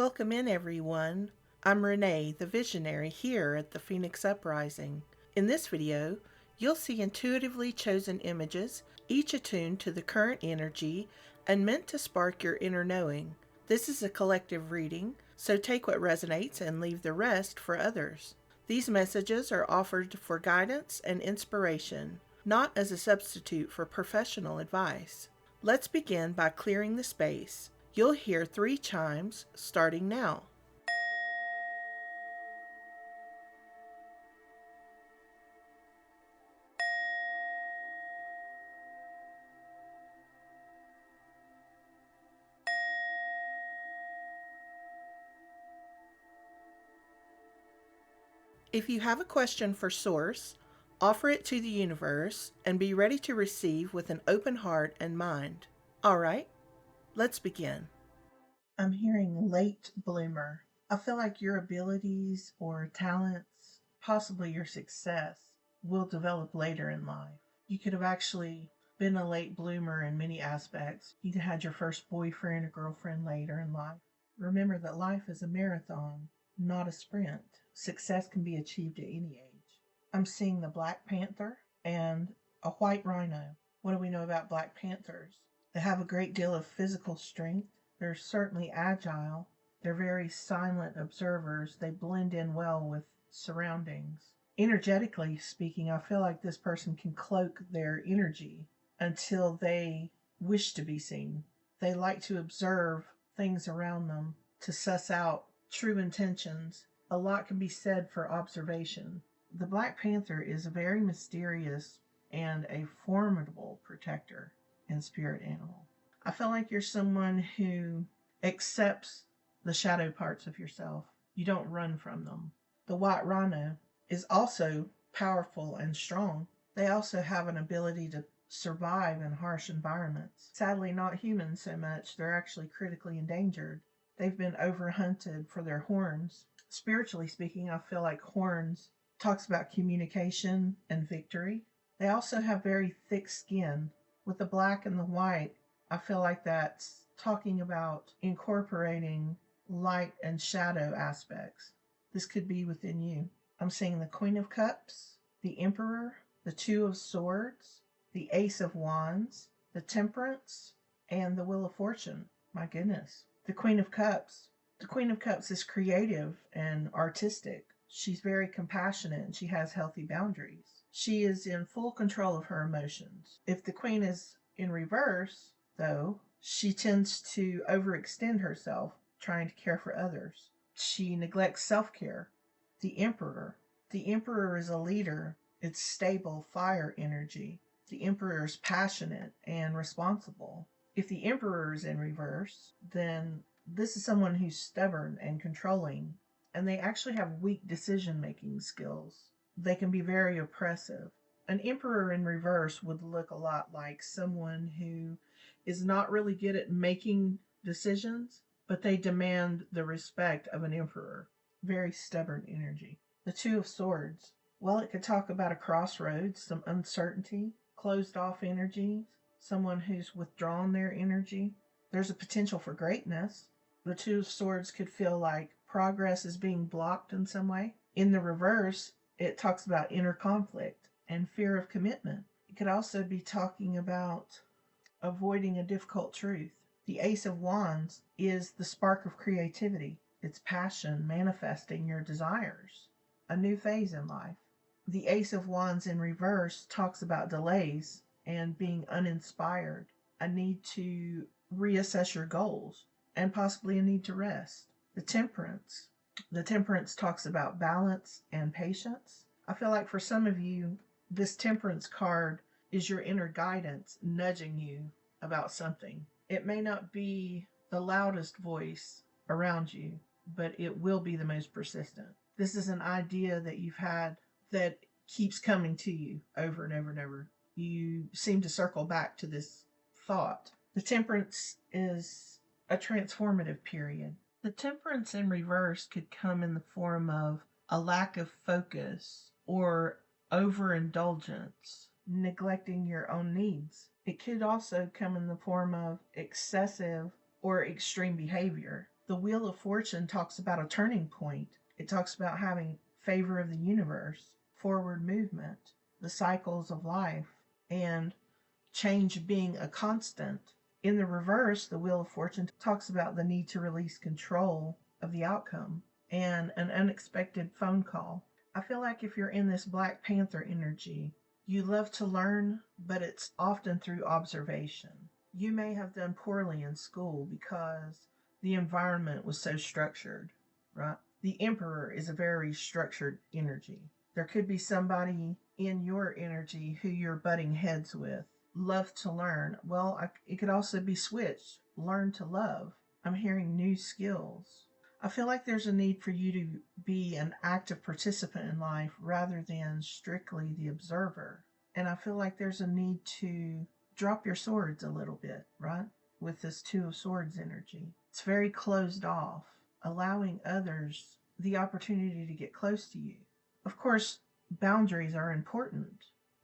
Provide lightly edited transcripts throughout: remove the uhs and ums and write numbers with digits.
Welcome in, everyone. I'm Renee, the visionary here at the Phoenix Uprising. In this video, you'll see intuitively chosen images, each attuned to the current energy and meant to spark your inner knowing. This is a collective reading, so take what resonates and leave the rest for others. These messages are offered for guidance and inspiration, not as a substitute for professional advice. Let's begin by clearing the space. You'll hear 3 chimes starting now. If you have a question for Source, offer it to the universe and be ready to receive with an open heart and mind. All right, let's begin. I'm hearing late bloomer. I feel like your abilities or talents, possibly your success, will develop later in life. You could have actually been a late bloomer in many aspects. You could have had your first boyfriend or girlfriend later in life. Remember that life is a marathon, not a sprint. Success can be achieved at any age. I'm seeing the Black Panther and a white rhino. What do we know about Black Panthers? They have a great deal of physical strength. They're certainly agile. They're very silent observers. They blend in well with surroundings. Energetically speaking, I feel like this person can cloak their energy until they wish to be seen. They like to observe things around them to suss out true intentions. A lot can be said for observation. The Black Panther is a very mysterious and a formidable protector and spirit animal. I feel like you're someone who accepts the shadow parts of yourself. You don't run from them. The white rhino is also powerful and strong. They also have an ability to survive in harsh environments. Sadly, not humans so much. They're actually critically endangered. They've been overhunted for their horns. Spiritually speaking, I feel like horns talks about communication and victory. They also have very thick skin. With the black and the white, I feel like that's talking about incorporating light and shadow aspects. This could be within you. I'm seeing the Queen of Cups, the Emperor, the Two of Swords, the Ace of Wands, the Temperance, and the Wheel of Fortune. My goodness. The Queen of Cups. The Queen of Cups is creative and artistic. She's very compassionate and she has healthy boundaries. She is in full control of her emotions. If the Queen is in reverse, though, she tends to overextend herself trying to care for others. She neglects self-care. The Emperor. The Emperor is a leader. It's stable fire energy. The Emperor is passionate and responsible. If the Emperor is in reverse, then this is someone who's stubborn and controlling, and they actually have weak decision-making skills. They can be very oppressive. An Emperor in reverse would look a lot like someone who is not really good at making decisions, but they demand the respect of an emperor. Very stubborn energy. The Two of Swords. Well, it could talk about a crossroads, some uncertainty, closed off energies, someone who's withdrawn their energy. There's a potential for greatness. The Two of Swords could feel like progress is being blocked in some way. In the reverse, it talks about inner conflict and fear of commitment. It could also be talking about avoiding a difficult truth. The Ace of Wands is the spark of creativity. It's passion manifesting your desires. A new phase in life. The Ace of Wands in reverse talks about delays and being uninspired. A need to reassess your goals and possibly a need to rest. The Temperance. The Temperance talks about balance and patience. I feel like for some of you, this Temperance card is your inner guidance nudging you about something. It may not be the loudest voice around you, but it will be the most persistent. This is an idea that you've had that keeps coming to you over and over and over. You seem to circle back to this thought. The Temperance is a transformative period. The Temperance in reverse could come in the form of a lack of focus or overindulgence, neglecting your own needs. It could also come in the form of excessive or extreme behavior. The Wheel of Fortune talks about a turning point. It talks about having favor of the universe, forward movement, the cycles of life, and change being a constant. In the reverse, the Wheel of Fortune talks about the need to release control of the outcome and an unexpected phone call. I feel like if you're in this Black Panther energy, you love to learn, but it's often through observation. You may have done poorly in school because the environment was so structured, right? The Emperor is a very structured energy. There could be somebody in your energy who you're butting heads with. Love to learn. Well, it could also be switched. Learn to love. I'm hearing new skills. I feel like there's a need for you to be an active participant in life rather than strictly the observer. And I feel like there's a need to drop your swords a little bit, right? With this Two of Swords energy. It's very closed off, allowing others the opportunity to get close to you. Of course, boundaries are important,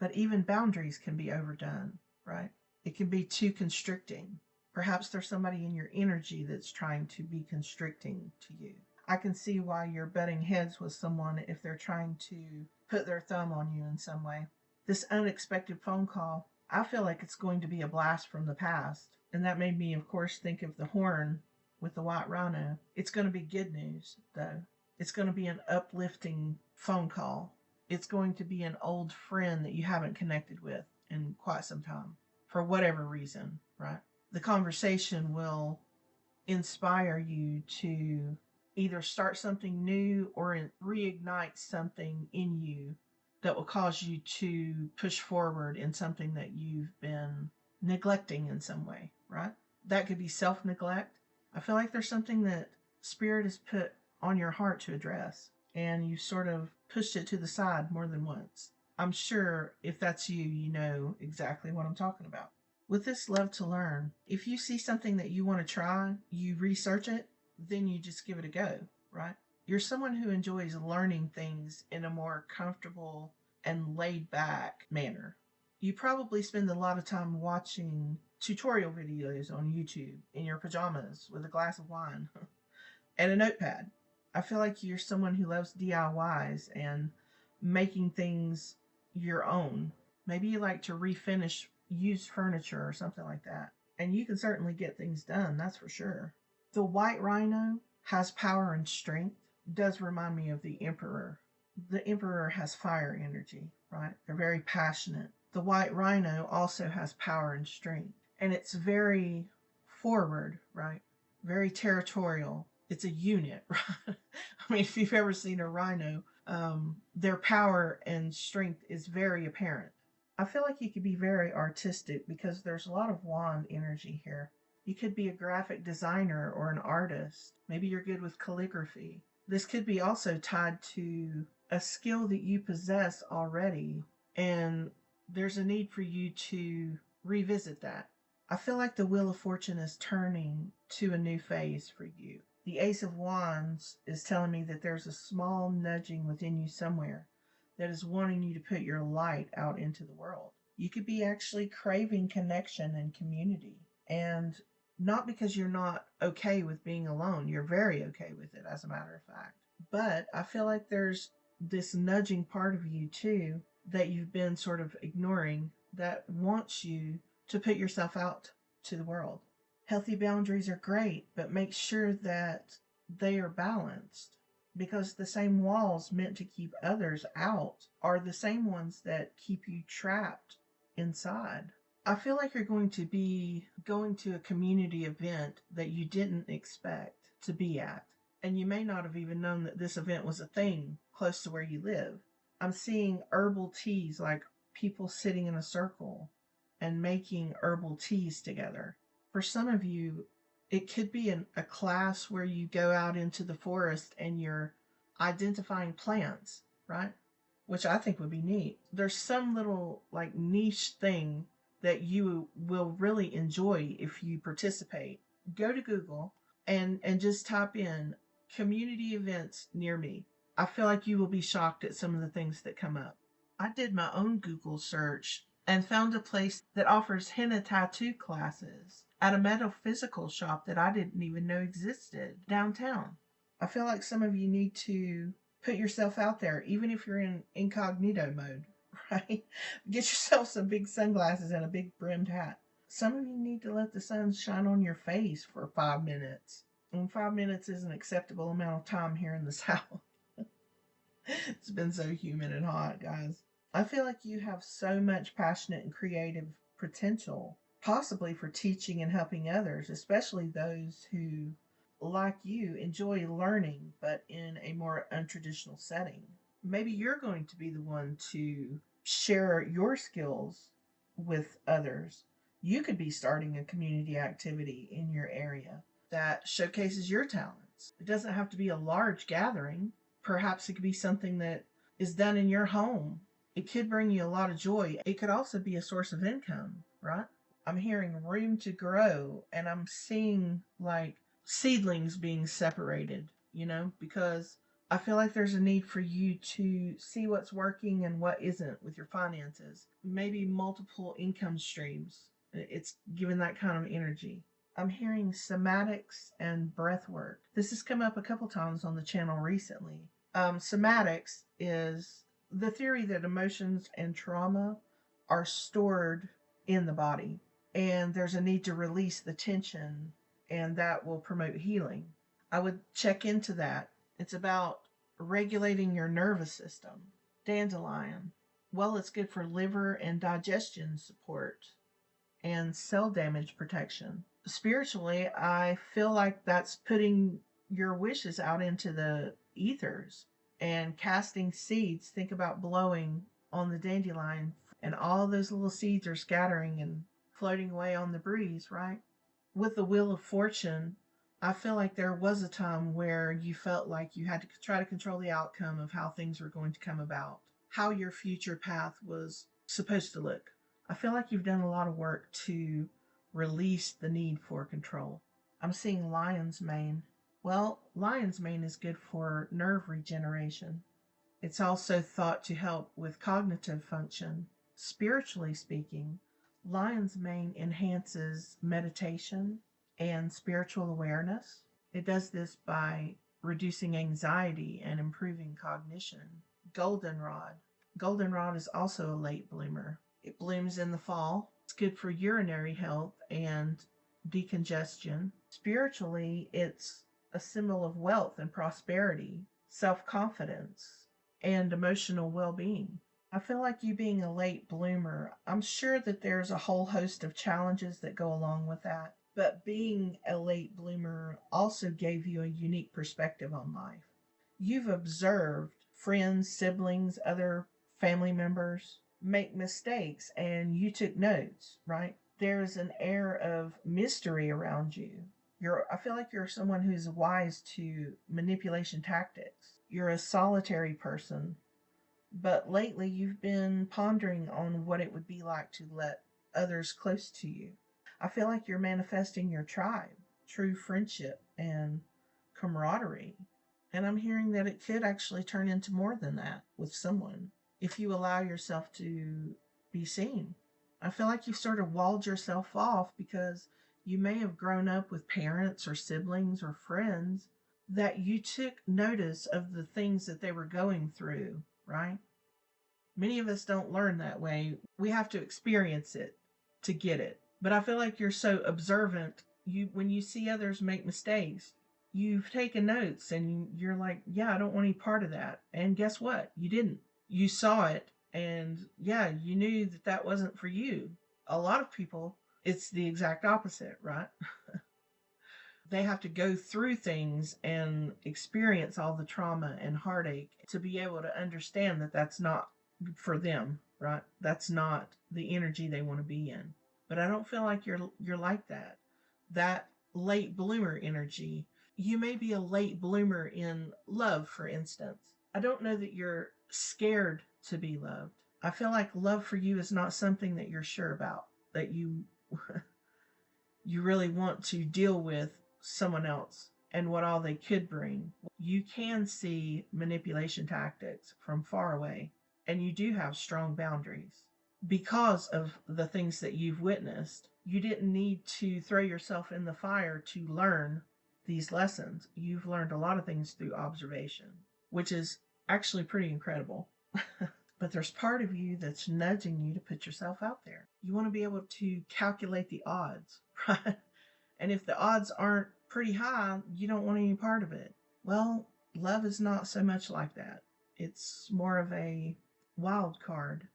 but even boundaries can be overdone, right? It can be too constricting. Perhaps there's somebody in your energy that's trying to be constricting to you. I can see why you're butting heads with someone if they're trying to put their thumb on you in some way. This unexpected phone call, I feel like it's going to be a blast from the past. And that made me, of course, think of the horn with the white rhino. It's going to be good news, though. It's going to be an uplifting phone call. It's going to be an old friend that you haven't connected with in quite some time, for whatever reason, right? The conversation will inspire you to either start something new or reignite something in you that will cause you to push forward in something that you've been neglecting in some way, right? That could be self neglect. I feel like there's something that Spirit has put on your heart to address, and you sort of pushed it to the side more than once. I'm sure if that's you, you know exactly what I'm talking about. With this love to learn, if you see something that you want to try, you research it, then you just give it a go, right? You're someone who enjoys learning things in a more comfortable and laid back manner. You probably spend a lot of time watching tutorial videos on YouTube in your pajamas with a glass of wine and a notepad. I feel like you're someone who loves DIYs and making things your own. Maybe you like to refinish used furniture or something like that. And you can certainly get things done, that's for sure. The white rhino has power and strength. Does remind me of the Emperor. The Emperor has fire energy, right? They're very passionate. The white rhino also has power and strength. And it's very forward, right? Very territorial. It's a unit, right? I mean, if you've ever seen a rhino, their power and strength is very apparent. I feel like you could be very artistic because there's a lot of wand energy here. You could be a graphic designer or an artist. Maybe you're good with calligraphy. This could be also tied to a skill that you possess already, and there's a need for you to revisit that. I feel like the Wheel of Fortune is turning to a new phase for you. The Ace of Wands is telling me that there's a small nudging within you somewhere that is wanting you to put your light out into the world. You could be actually craving connection and community. And not because you're not okay with being alone, you're very okay with it, as a matter of fact. But I feel like there's this nudging part of you, too, that you've been sort of ignoring that wants you to put yourself out to the world. Healthy boundaries are great, but make sure that they are balanced, because the same walls meant to keep others out are the same ones that keep you trapped inside. I feel like you're going to be going to a community event that you didn't expect to be at, and you may not have even known that this event was a thing close to where you live. I'm seeing herbal teas, like people sitting in a circle and making herbal teas together. For some of you, it could be a class where you go out into the forest and you're identifying plants, right? Which I think would be neat. There's some little like niche thing that you will really enjoy if you participate. Go to Google and just type in community events near me. I feel like you will be shocked at some of the things that come up. I did my own Google search and found a place that offers henna tattoo classes. at a metaphysical shop that I didn't even know existed downtown. I feel like some of you need to put yourself out there, even if you're in incognito mode, right? Get yourself some big sunglasses and a big brimmed hat. Some of you need to let the sun shine on your face for 5 minutes. And 5 minutes is an acceptable amount of time here in the South. It's been so humid and hot, guys. I feel like you have so much passionate and creative potential, possibly for teaching and helping others, especially those who, like you, enjoy learning but in a more untraditional setting. Maybe you're going to be the one to share your skills with others. You could be starting a community activity in your area that showcases your talents. It doesn't have to be a large gathering. Perhaps it could be something that is done in your home. It could bring you a lot of joy. It could also be a source of income, right? I'm hearing room to grow, and I'm seeing like seedlings being separated, because I feel like there's a need for you to see what's working and what isn't with your finances. Maybe multiple income streams. It's given that kind of energy. I'm hearing somatics and breath work. This has come up a couple times on the channel recently. Somatics is the theory that emotions and trauma are stored in the body, and there's a need to release the tension, and that will promote healing. I would check into that. It's about regulating your nervous system. Dandelion. Well, it's good for liver and digestion support and cell damage protection. Spiritually, I feel like that's putting your wishes out into the ethers and casting seeds. Think about blowing on the dandelion, and all those little seeds are scattering and floating away on the breeze, right? With the Wheel of Fortune, I feel like there was a time where you felt like you had to try to control the outcome of how things were going to come about, how your future path was supposed to look. I feel like you've done a lot of work to release the need for control. I'm seeing lion's mane. Well, lion's mane is good for nerve regeneration. It's also thought to help with cognitive function. Spiritually speaking, lion's mane enhances meditation and spiritual awareness. It does this by reducing anxiety and improving cognition. Goldenrod. Goldenrod is also a late bloomer. It blooms in the fall. It's good for urinary health and decongestion. Spiritually, it's a symbol of wealth and prosperity, self confidence, and emotional well being. I feel like you being a late bloomer, I'm sure that there's a whole host of challenges that go along with that. But being a late bloomer also gave you a unique perspective on life. You've observed friends, siblings, other family members make mistakes and you took notes, right? There's an air of mystery around you. I feel like you're someone who's wise to manipulation tactics. You're a solitary person, but lately you've been pondering on what it would be like to let others close to you. I feel like you're manifesting your tribe, true friendship and camaraderie. And I'm hearing that it could actually turn into more than that with someone if you allow yourself to be seen. I feel like you've sort of walled yourself off because you may have grown up with parents or siblings or friends that you took notice of the things that they were going through, right? Many of us don't learn that way. We have to experience it to get it. But I feel like you're so observant. When you see others make mistakes, you've taken notes and you're like, yeah, I don't want any part of that. And guess what? You didn't. You saw it, and yeah, you knew that that wasn't for you. A lot of people, it's the exact opposite, right? They have to go through things and experience all the trauma and heartache to be able to understand that that's not for them, right? That's not the energy they want to be in. But I don't feel like you're like that. That late bloomer energy. You may be a late bloomer in love, for instance. I don't know that you're scared to be loved. I feel like love for you is not something that you're sure about, that you you really want to deal with someone else and what all they could bring. You can see manipulation tactics from far away, and you do have strong boundaries. because of the things that you've witnessed. You didn't need to throw yourself in the fire to learn these lessons. You've learned a lot of things through observation, which is actually pretty incredible. But there's part of you that's nudging you to put yourself out there. You want to be able to calculate the odds, right? And if the odds aren't pretty high, you don't want any part of it. Well, love is not so much like that. It's more of a wild card.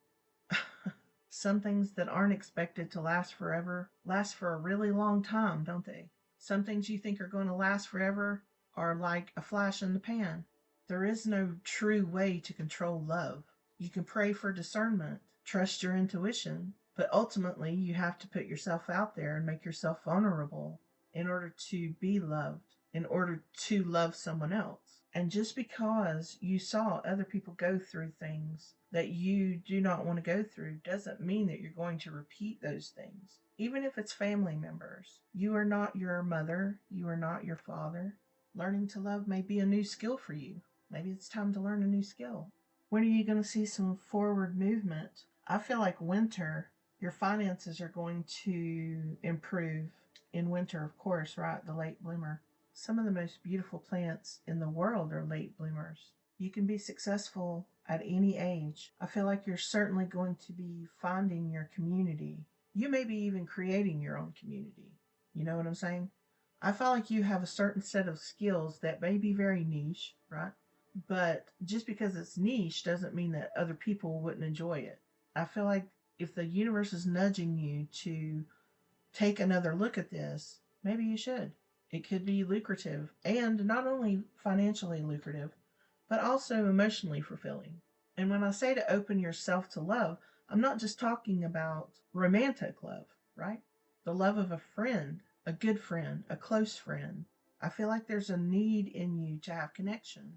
Some things that aren't expected to last forever last for a really long time, don't they? Some things you think are going to last forever are like a flash in the pan. There is no true way to control love. You can pray for discernment, trust your intuition, but ultimately you have to put yourself out there and make yourself vulnerable in order to be loved, in order to love someone else. And just because you saw other people go through things that you do not want to go through doesn't mean that you're going to repeat those things. Even if it's family members, you are not your mother, you are not your father. Learning to love may be a new skill for you. Maybe it's time to learn a new skill. When are you going to see some forward movement? I feel like winter, your finances are going to improve. In winter, of course, right? The late bloomer. Some of the most beautiful plants in the world are late bloomers. You can be successful at any age. I feel like you're certainly going to be finding your community. You may be even creating your own community. You know what I'm saying? I feel like you have a certain set of skills that may be very niche, right? But just because it's niche doesn't mean that other people wouldn't enjoy it. I feel like if the universe is nudging you to take another look at this, maybe you should. It could be lucrative, and not only financially lucrative, but also emotionally fulfilling. And when I say to open yourself to love, I'm not just talking about romantic love, right? The love of a friend, a good friend, a close friend. I feel like there's a need in you to have connection,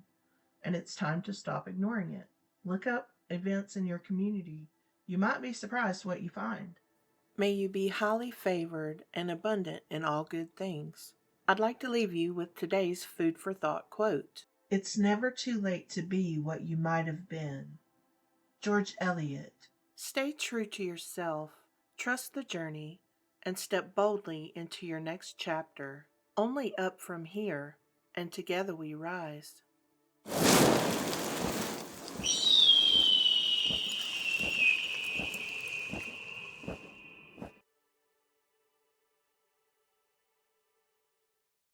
and it's time to stop ignoring it. Look up events in your community. You might be surprised what you find. May you be highly favored and abundant in all good things. I'd like to leave you with today's food for thought quote. It's never too late to be what you might have been. George Eliot. Stay true to yourself, trust the journey, and step boldly into your next chapter. Only up from here, and together we rise.